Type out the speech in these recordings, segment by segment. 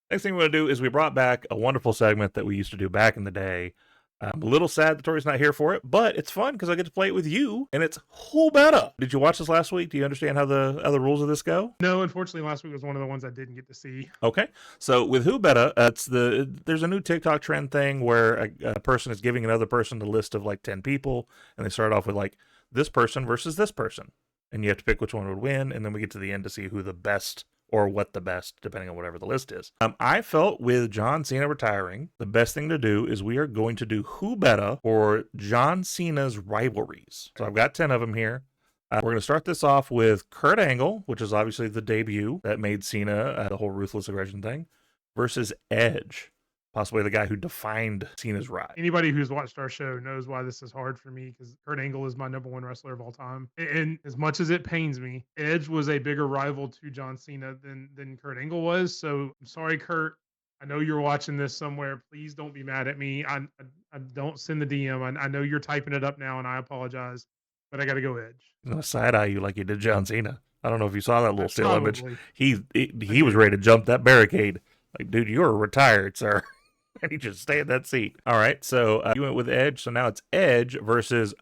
Next thing we're going to do is we brought back a wonderful segment that we used to do back in the day. I'm a little sad that Tori's not here for it, but it's fun because I get to play it with you, and it's Who Betta. Did you watch this last week? Do you understand how the rules of this go? No, unfortunately, last week was one of the ones I didn't get to see. Okay, so with Who Betta, there's a new TikTok trend thing where a person is giving another person a list of like 10 people, and they start off with like this person versus this person, and you have to pick which one would win, and then we get to the end to see who the best or what the best, depending on whatever the list is. I felt with John Cena retiring, the best thing to do is we are going to do Who Betta for John Cena's Rivalries. So I've got 10 of them here. We're going to start this off with Kurt Angle, which is obviously the debut that made Cena the whole ruthless aggression thing, versus Edge, possibly the guy who defined Cena's rise. Anybody who's watched our show knows why this is hard for me, because Kurt Angle is my number one wrestler of all time. And as much as it pains me, Edge was a bigger rival to John Cena than Kurt Angle was. So I'm sorry, Kurt. I know you're watching this somewhere. Please don't be mad at me. I don't send the DM. I know you're typing it up now, and I apologize, but I got to go Edge. I'm going to side eye you like you did John Cena. I don't know if you saw that little still Probably. image. He was ready to jump that barricade. Like, dude, you're retired, sir. And he just stay in that seat. All right, so you went with Edge. So now it's Edge versus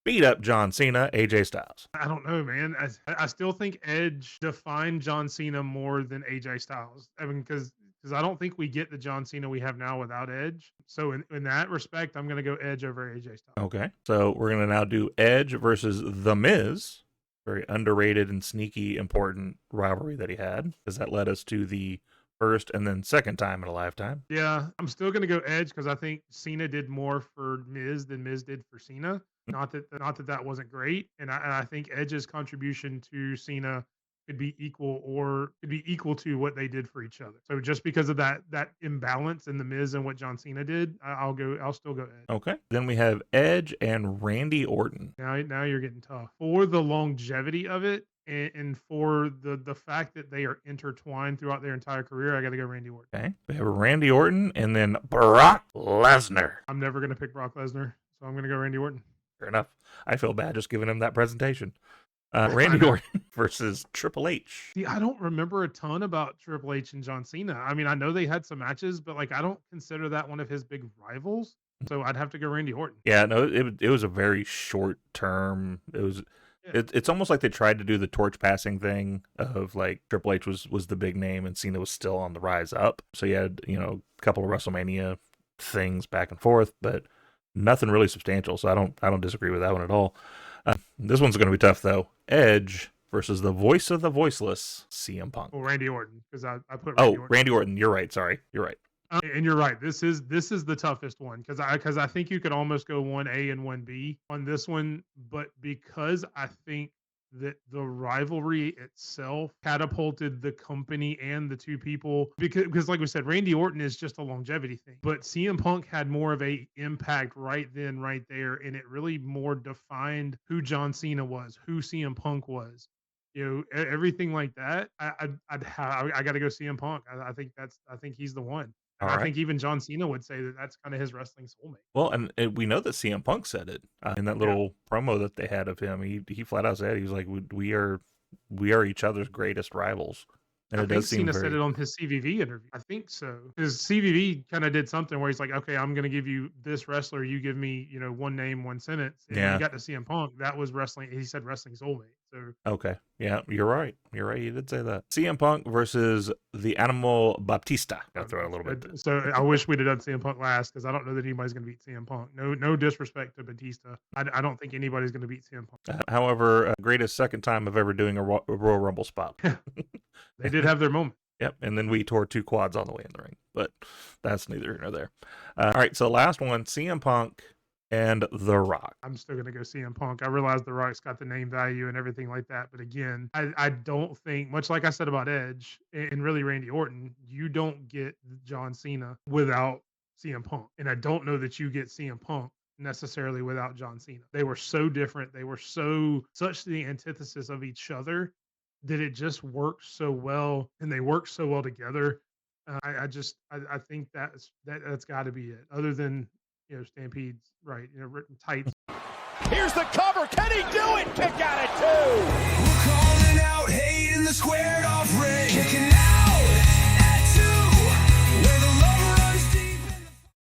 beat up John Cena, AJ Styles. I don't know, man. I still think Edge defined John Cena more than AJ Styles. I mean, because I don't think we get the John Cena we have now without Edge. So in that respect, I'm going to go Edge over AJ Styles. Okay, so we're going to now do Edge versus The Miz. Very underrated and sneaky important rivalry that he had, because that led us to the first and then second time in a lifetime. Yeah, I'm still going to go Edge because I think Cena did more for Miz than Miz did for Cena. Not that wasn't great, and I think Edge's contribution to Cena could be equal to what they did for each other. So just because of that imbalance in the Miz and what John Cena did, I'll still go Edge. Okay. Then we have Edge and Randy Orton. Now you're getting tough. For the longevity of it, and for the fact that they are intertwined throughout their entire career, I got to go Randy Orton. Okay. We have Randy Orton and then Brock Lesnar. I'm never going to pick Brock Lesnar, so I'm going to go Randy Orton. Fair enough. I feel bad just giving him that presentation. Randy Orton versus Triple H. See, I don't remember a ton about Triple H and John Cena. I mean, I know they had some matches, but like I don't consider that one of his big rivals. So I'd have to go Randy Orton. Yeah, no, it was a very short term. It's almost like they tried to do the torch passing thing of like Triple H was the big name and Cena was still on the rise up. So you had, a couple of WrestleMania things back and forth, but nothing really substantial. So I don't disagree with that one at all. This one's going to be tough though. Edge versus the voice of the voiceless, CM Punk. Well, Randy Orton, because I put Randy Orton. Randy Orton. You're right. Sorry, you're right. And you're right. This is the toughest one because I think you could almost go 1A and 1B on this one, but because I think that the rivalry itself catapulted the company and the two people, because like we said, Randy Orton is just a longevity thing, but CM Punk had more of a impact right then, right there, and it really more defined who John Cena was, who CM Punk was. Everything like that. I got to go CM Punk. I think he's the one. And I think even John Cena would say that that's kind of his wrestling soulmate. Well, and we know that CM Punk said it in that little promo that they had of him. He flat out said, he was like, we are each other's greatest rivals. And I think Cena said it on his CVV interview. I think so. His CVV kind of did something where he's like, okay, I'm going to give you this wrestler. You give me, one name, one sentence. And when he got to CM Punk, that was wrestling. He said wrestling soulmate. So okay. Yeah, you're right. You're right. You did say that. CM Punk versus the Animal Baptista. Gotta throw it a little bit. So I wish we'd have done CM Punk last because I don't know that anybody's going to beat CM Punk. No disrespect to Batista. I don't think anybody's going to beat CM Punk. However, greatest second time of ever doing a Royal Rumble spot. They did have their moment. Yep, and then we tore 2 quads on the way in the ring, but that's neither here nor there. All right, so last one, CM Punk and The Rock. I'm still going to go CM Punk. I realize The Rock's got the name value and everything like that, but again, I don't think, much like I said about Edge and really Randy Orton, you don't get John Cena without CM Punk, and I don't know that you get CM Punk necessarily without John Cena. They were so different. They were such the antithesis of each other that it just worked so well, and they worked so well together. I think that's got to be it. Other than Stampede's right, written tights. Here's the cover. Can he do it? Kick out at 2. We're calling out hate in the squared off ring. Kicking out.